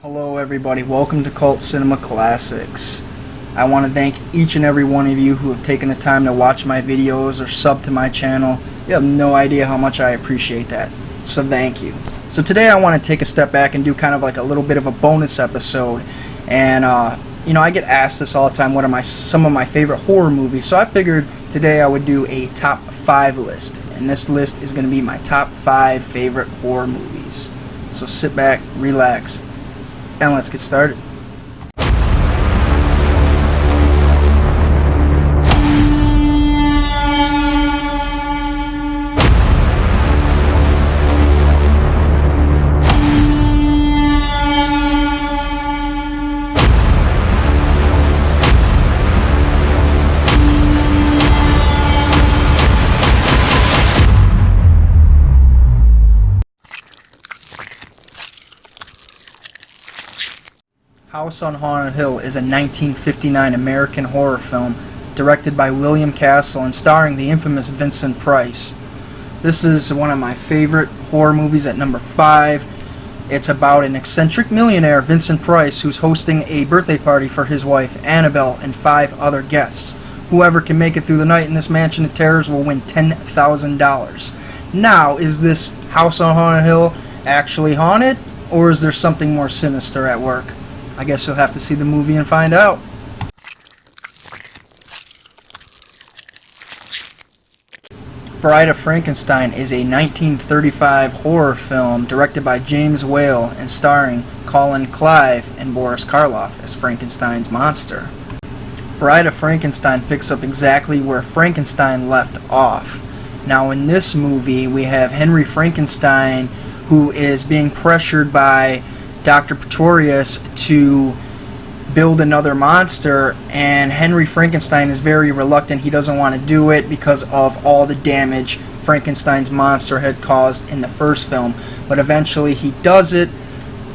Hello everybody, welcome to Cult Cinema Classics. I want to thank each and every one of you who have taken the time to watch my videos or sub to my channel. You have no idea how much I appreciate that, so thank you. So today I want to take a step back and do kind of like a little bit of a bonus episode. And I get asked this all the time, what are some of my favorite horror movies, so I figured today I would do a top 5 list. And this list is going to be my top 5 favorite horror movies. So sit back, relax, and let's get started. House on Haunted Hill is a 1959 American horror film directed by William Castle and starring the infamous Vincent Price. This is one of my favorite horror movies at number 5. It's about an eccentric millionaire, Vincent Price, who's hosting a birthday party for his wife, Annabelle, and 5 other guests. Whoever can make it through the night in this mansion of terrors will win $10,000. Now, is this House on Haunted Hill actually haunted, or is there something more sinister at work? I guess you'll have to see the movie and find out. Bride of Frankenstein is a 1935 horror film directed by James Whale and starring Colin Clive and Boris Karloff as Frankenstein's monster. Bride of Frankenstein picks up exactly where Frankenstein left off. Now in this movie we have Henry Frankenstein, who is being pressured by Dr. Pretorius to build another monster, and Henry Frankenstein is very reluctant. He doesn't want to do it because of all the damage Frankenstein's monster had caused in the first film. But eventually he does it,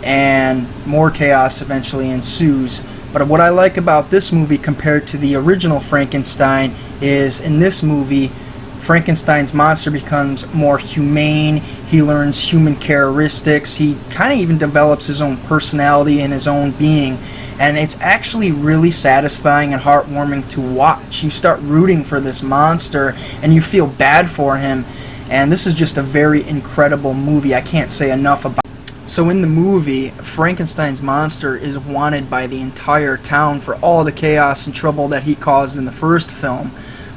and more chaos eventually ensues. But what I like about this movie compared to the original Frankenstein is in this movie Frankenstein's monster becomes more humane. He learns human characteristics. He kind of even develops his own personality and his own being. And it's actually really satisfying and heartwarming to watch. You start rooting for this monster and you feel bad for him. And this is just a very incredible movie. I can't say enough about it. So in the movie, Frankenstein's monster is wanted by the entire town for all the chaos and trouble that he caused in the first film.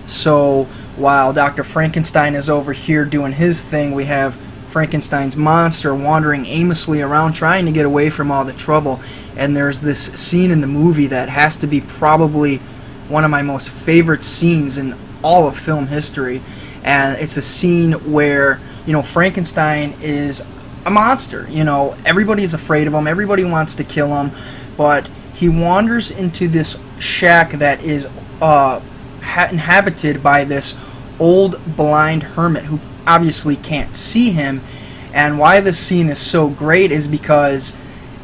So while Dr. Frankenstein is over here doing his thing, we have Frankenstein's monster wandering aimlessly around trying to get away from all the trouble. And there's this scene in the movie that has to be probably one of my most favorite scenes in all of film history. And it's a scene where, Frankenstein is a monster. Everybody's afraid of him, everybody wants to kill him, but he wanders into this shack that is inhabited by this old blind hermit who obviously can't see him. And why this scene is so great is because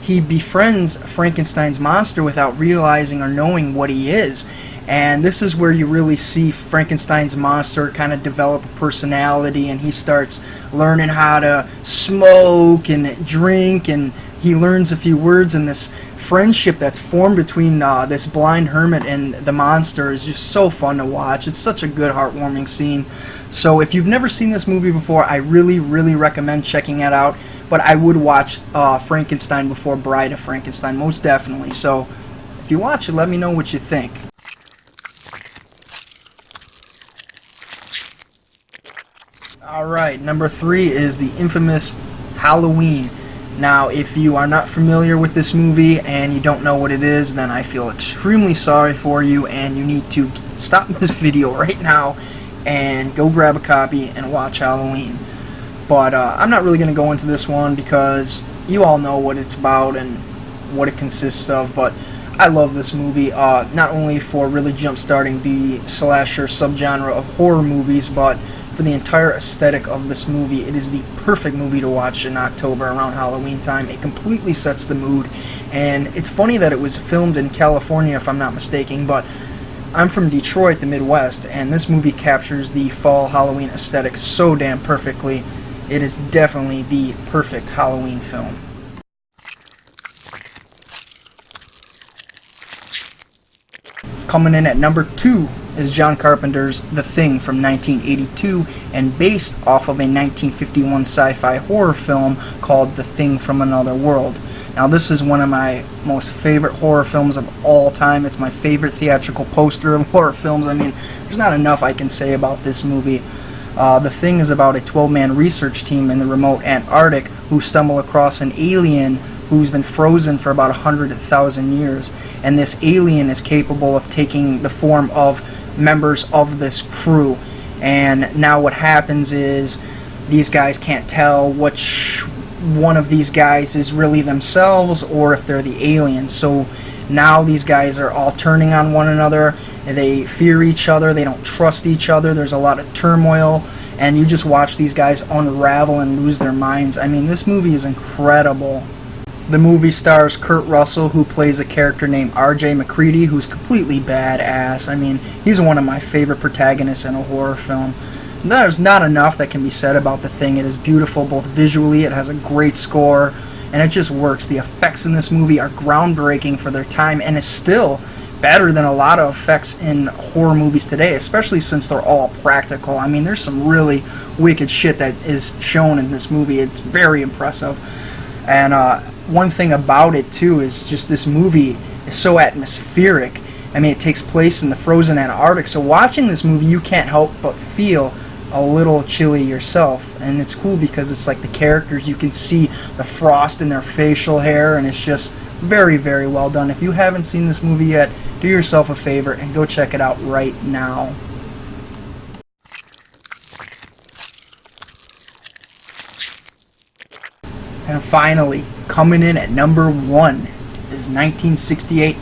he befriends Frankenstein's monster without realizing or knowing what he is. And this is where you really see Frankenstein's monster kind of develop a personality, and he starts learning how to smoke and drink, and he learns a few words, and this friendship that's formed between this blind hermit and the monster is just so fun to watch. It's such a good, heartwarming scene. So if you've never seen this movie before, I really, really recommend checking it out. But I would watch Frankenstein before Bride of Frankenstein, most definitely. So if you watch it, let me know what you think. Alright, number 3 is the infamous Halloween. Now, if you are not familiar with this movie and you don't know what it is, then I feel extremely sorry for you, and you need to stop this video right now and go grab a copy and watch Halloween. But I'm not really going to go into this one because you all know what it's about and what it consists of, but I love this movie, not only for really jump-starting the slasher subgenre of horror movies, but for the entire aesthetic of this movie. It is the perfect movie to watch in October around Halloween time. It completely sets the mood, and it's funny that it was filmed in California, if I'm not mistaken, but I'm from Detroit, the Midwest, and this movie captures the fall Halloween aesthetic so damn perfectly. It is definitely the perfect Halloween film. Coming in at number 2 is John Carpenter's The Thing from 1982, and based off of a 1951 sci-fi horror film called The Thing from Another World. Now, this is one of my most favorite horror films of all time. It's my favorite theatrical poster of horror films. I mean, there's not enough I can say about this movie. The Thing is about a 12-man research team in the remote Antarctic who stumble across an alien who's been frozen for about 100,000 years. And this alien is capable of taking the form of members of this crew. And now what happens is these guys can't tell which one of these guys is really themselves or if they're the aliens. So now these guys are all turning on one another. They fear each other. They don't trust each other. There's a lot of turmoil, and you just watch these guys unravel and lose their minds. I mean, this movie is incredible. The movie stars Kurt Russell, who plays a character named R.J. McCready, who's completely badass. I mean, he's one of my favorite protagonists in a horror film. There's not enough that can be said about The Thing. It is beautiful both visually, it has a great score, and it just works. The effects in this movie are groundbreaking for their time, and is still better than a lot of effects in horror movies today, especially since they're all practical. I mean, there's some really wicked shit that is shown in this movie. It's very impressive. And one thing about it, too, is just this movie is so atmospheric. I mean, it takes place in the frozen Antarctic, so watching this movie, you can't help but feel a little chilly yourself. And it's cool because it's like the characters, you can see the frost in their facial hair, and it's just very, very well done. If you haven't seen this movie yet, do yourself a favor and go check it out right now. And finally, coming in at number 1 is 1968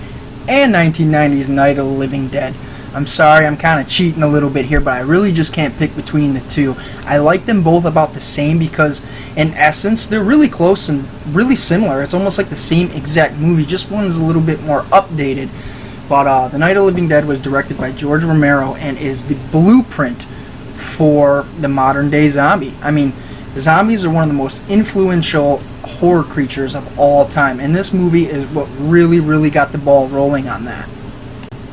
and 1990's Night of the Living Dead. I'm sorry, I'm kind of cheating a little bit here, but I really just can't pick between the two. I like them both about the same because, in essence, they're really close and really similar. It's almost like the same exact movie, just one's a little bit more updated. But The Night of the Living Dead was directed by George Romero and is the blueprint for the modern-day zombie. I mean, zombies are one of the most influential horror creatures of all time, and this movie is what really, really got the ball rolling on that.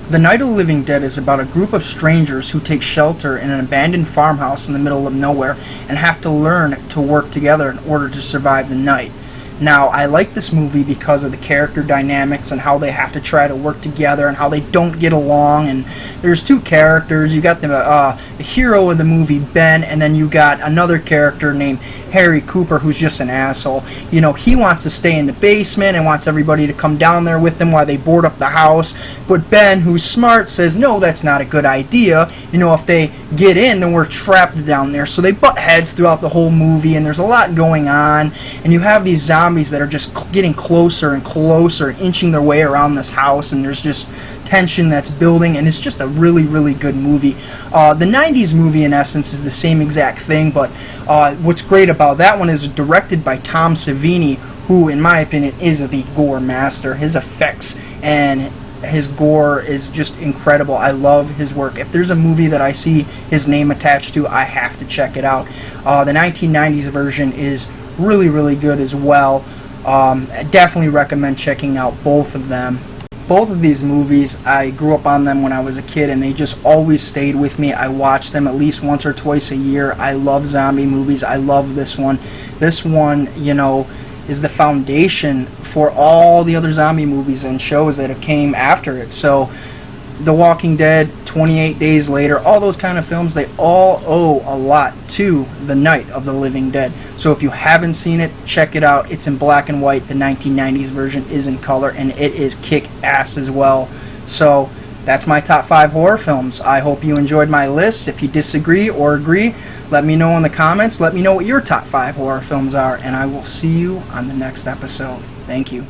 The Night of the Living Dead is about a group of strangers who take shelter in an abandoned farmhouse in the middle of nowhere and have to learn to work together in order to survive the night. Now, I like this movie because of the character dynamics and how they have to try to work together and how they don't get along. And there's two characters. You got the hero of the movie, Ben, and then you got another character named Harry Cooper, who's just an asshole. You know, he wants to stay in the basement and wants everybody to come down there with him while they board up the house. But Ben, who's smart, says, no, that's not a good idea. You know, if they get in, then we're trapped down there. So they butt heads throughout the whole movie, and there's a lot going on. And you have these zombies that are just getting closer and closer and inching their way around this house, and there's just tension that's building, and it's just a really, really good movie. The 90s movie, in essence, is the same exact thing, but what's great about that one is directed by Tom Savini, who, in my opinion, is the gore master. His effects and his gore is just incredible. I love his work. If there's a movie that I see his name attached to, I have to check it out. The 1990s version is really, really good as well. I definitely recommend checking out both of them. Both of these movies, I grew up on them when I was a kid, and they just always stayed with me. I watched them at least once or twice a year. I love zombie movies. I love this one. This one, you know, is the foundation for all the other zombie movies and shows that have came after it. So, The Walking Dead, 28 Days Later, all those kind of films, they all owe a lot to The Night of the Living Dead. So if you haven't seen it, check it out. It's in black and white. The 1990s version is in color, and it is kick-ass as well. So that's my top 5 horror films. I hope you enjoyed my list. If you disagree or agree, let me know in the comments. Let me know what your top 5 horror films are, and I will see you on the next episode. Thank you.